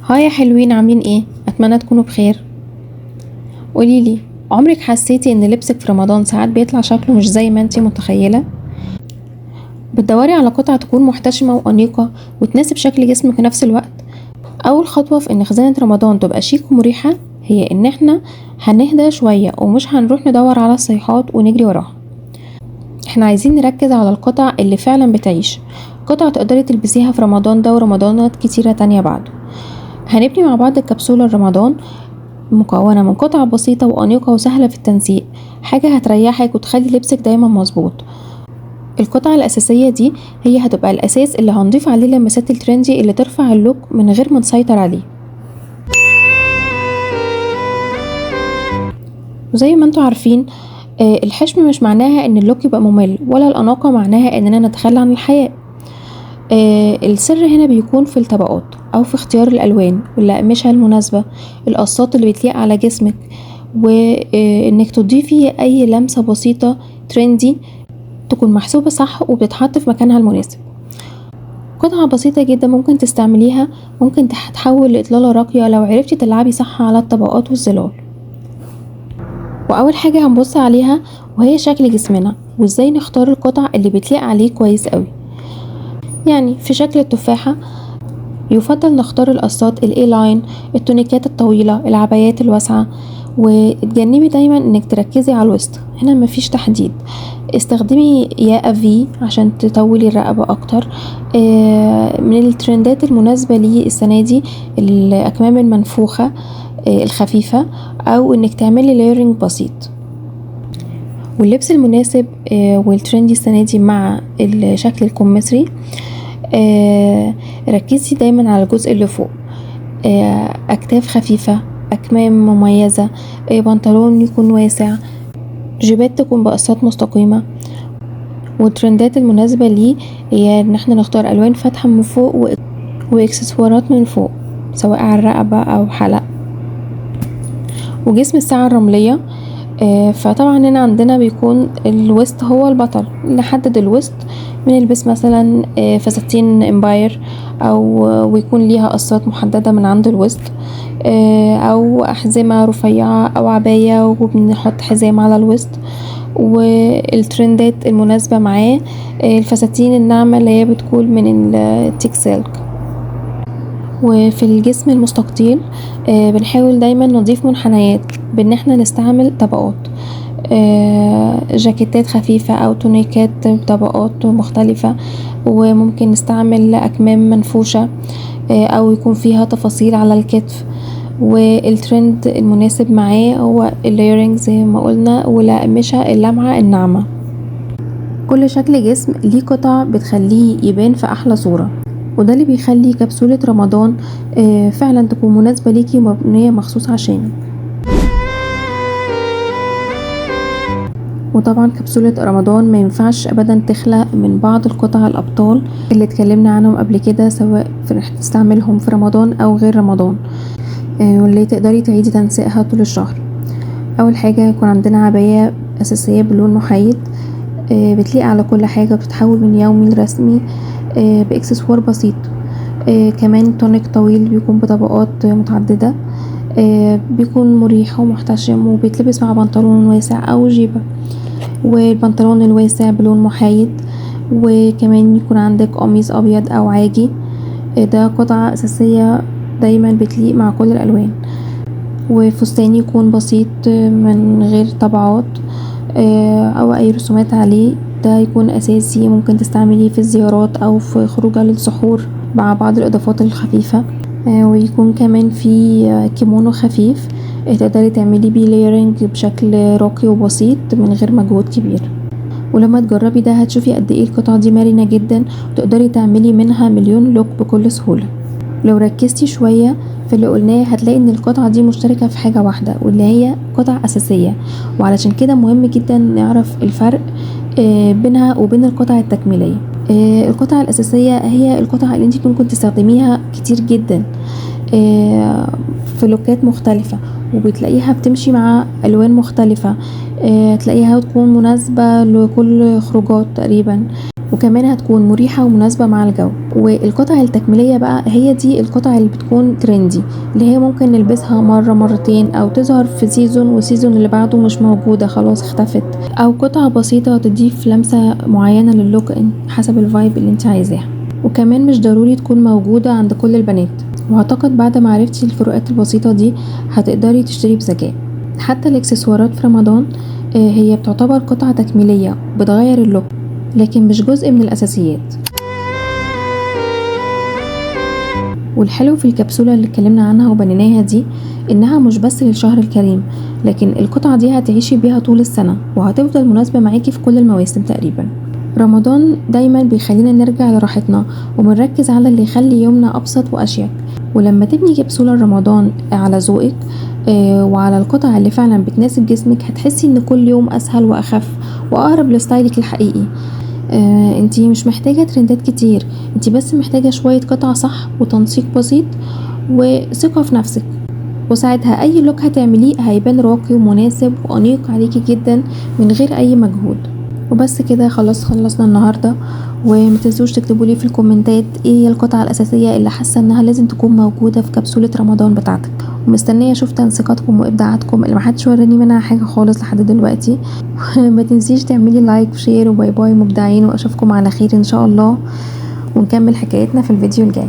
هاي يا حلوين، عاملين ايه؟ اتمنى تكونوا بخير. قوليلي، عمرك حسيتي ان لبسك في رمضان ساعات بيطلع شكله مش زي ما انتي متخيلة؟ بتدوري على قطعة تكون محتشمة وأنيقة وتناسب شكل جسمك في نفس الوقت؟ اول خطوة في ان خزانة رمضان تبقى شيك ومريحة هي ان احنا هنهدى شوية ومش هنروح ندور على الصيحات ونجري وراها. احنا عايزين نركز على القطع اللي فعلا بتعيش، قطع تقدري تلبسيها في رمضان ده ورمضانات كتيرة تانية بعده. هنبني مع بعض الكبسولة رمضان، مكونة من قطع بسيطة وأنيقة وسهلة في التنسيق، حاجة هتريحك وتخلي لبسك دايما مظبوط. القطع الأساسية دي هي هتبقى الأساس اللي هنضيف عليه لمسات الترندي اللي ترفع اللوك من غير ما نسيطر عليه. وزي ما انتوا عارفين، الحشم مش معناها ان اللوك يبقى ممل، ولا الأناقة معناها اننا نتخلى عن الحياء. السر هنا بيكون في الطبقات او في اختيار الالوان والأقمشة المناسبة، القصات اللي بتليق على جسمك، وانك تضيفي اي لمسة بسيطة ترندي تكون محسوبة صح وبتتحط في مكانها المناسب. قطعة بسيطة جدا ممكن تستعمليها، ممكن تتحول لإطلالة راقية لو عرفتي تلعبي صح على الطبقات والظلال. واول حاجة هنبص عليها وهي شكل جسمنا وازاي نختار القطع اللي بتليق عليه كويس قوي. يعني في شكل التفاحة يفضل نختار القصات الاي لاين، التونيكات الطويلة، العبايات الواسعة، وتجنبي دايما انك تركزي على الوسط، هنا مفيش تحديد. استخدمي ياقة في عشان تطولي الرقبة اكتر. من الترندات المناسبة لي السنة دي الاكمام المنفوخة الخفيفة، او انك تعملي لايرنج بسيط. واللبس المناسب والترندي السنة دي مع الشكل الكمثري، ركزي دايما على الجزء اللي فوق، اكتاف خفيفة، اكمام مميزة، بنطلون يكون واسع، جيبات تكون بقصات مستقيمة. والترندات المناسبة ليه هي ان احنا نختار الوان فاتحة من فوق واكسسوارات من فوق سواء على الرقبة او حلق. وجسم الساعة الرملية، فطبعا هنا عندنا بيكون الوسط هو البطل. نحدد الوسط، بنلبس مثلا فساتين امباير ويكون ليها قصات محددة من عند الوسط، او احزمة رفيعة او عباية وبنحط حزام على الوسط. والترندات المناسبة معاه الفساتين الناعمة اللي هي بتكون من التيك سيلك. وفي الجسم المستطيل بنحاول دايما نضيف منحنيات بان احنا نستعمل طبقات، جاكيتات خفيفة او تونيكات بطبقات مختلفة، وممكن نستعمل اكمام منفوشة او يكون فيها تفاصيل على الكتف. والترند المناسب معاه هو اللايرنج زي ما قلنا، والأقمشة اللامعة الناعمة. كل شكل جسم ليه قطع بتخليه يبان في احلى صورة، وده اللي بيخلي كبسولة رمضان فعلا تكون مناسبة ليكي ومبنية مخصوص عشانك. وطبعا كبسولة رمضان ما ينفعش ابدا تخلق من بعض القطع الابطال اللي اتكلمنا عنهم قبل كده، سواء تستعملهم في رمضان او غير رمضان، واللي تقدري تعيدي تنسيقها طول الشهر. اول حاجة يكون عندنا عباية اساسية بلون محايد بتليق على كل حاجة، بتتحول من يومي لرسمي باكسسوار بسيط. كمان تونيك طويل بيكون بطبقات متعددة، بيكون مريح ومحتشم وبيتلبس مع بنطلون واسع او جيبة. والبنطلون الواسع بلون محايد، وكمان يكون عندك قميص ابيض او عاجي، ده قطعة اساسية دايما بتليق مع كل الالوان. وفستان يكون بسيط من غير طبعات او اي رسومات عليه، ده يكون اساسي، ممكن تستعمليه في الزيارات او في خروجه للسحور مع بعض الاضافات الخفيفة. ويكون كمان في كيمونو خفيف تقدري تعملي بيه لايرنج بشكل راقي وبسيط من غير مجهود كبير. ولما تجربي ده هتشوفي قد ايه القطعة دي مرنة جدا، وتقدري تعملي منها مليون لوك بكل سهولة. لو ركزتي شوية في اللي قلناه هتلاقي ان القطعة دي مشتركة في حاجة واحدة، واللي هي قطع اساسية، وعلشان كده مهم جدا نعرف الفرق بينها وبين القطع التكميلية. القطع الاساسية هي القطع اللي انتي ممكن تستخدميها كتير جدا في لوكات مختلفة، وبتلاقيها بتمشي مع الوان مختلفة، تلاقيها تكون مناسبة لكل خروجات تقريبا. وكمان هتكون مريحة ومناسبة مع الجو. والقطع التكميلية بقى هي دي القطع اللي بتكون ترندي، اللي هي ممكن نلبسها مرة مرتين او تظهر في سيزون والسيزون اللي بعده مش موجودة خلاص اختفت، او قطعة بسيطة تضيف لمسة معينة للوك حسب الفايب اللي انت عايزاها. وكمان مش ضروري تكون موجودة عند كل البنات، واعتقد بعد ما عرفتي الفروقات البسيطة دي هتقدري تشتري بذكاء. حتى الاكسسوارات في رمضان هي بتعتبر قطعة تكميلية بتغير اللوك، لكن مش جزء من الأساسيات. والحلو في الكبسولة اللي اتكلمنا عنها وبنيناها دي انها مش بس للشهر الكريم، لكن القطعة دي هتعيشي بيها طول السنة وهتفضل مناسبة معاكي في كل المواسم تقريبا. رمضان دايما بيخلينا نرجع لراحتنا وبنركز على اللي يخلي يومنا أبسط وأشيك. ولما تبني كبسولة رمضان على ذوقك وعلى القطع اللي فعلا بتناسب جسمك، هتحسي ان كل يوم أسهل وأخف وأقرب لستايلك الحقيقي. انتي مش محتاجة ترندات كتير، انتي بس محتاجة شوية قطع صح وتنسيق بسيط وثقة في نفسك، وساعتها اي لوك هتعمليه هيبان راقي ومناسب وانيق عليكي جدا من غير اي مجهود. وبس كده خلاص خلصنا النهارده. ومتنسوش تكتبولي في الكومنتات ايه هي القطعة الاساسية اللي حاسة انها لازم تكون موجودة في كبسولة رمضان بتاعتك، ومستنية اشوف تنسيقاتكم وابداعاتكم اللي محدش وراني منها حاجة خالص لحد دلوقتي. ما تنسيش تعملي لايك وشير وباي باي مبدعين، واشوفكم على خير ان شاء الله، ونكمل حكايتنا في الفيديو الجاي.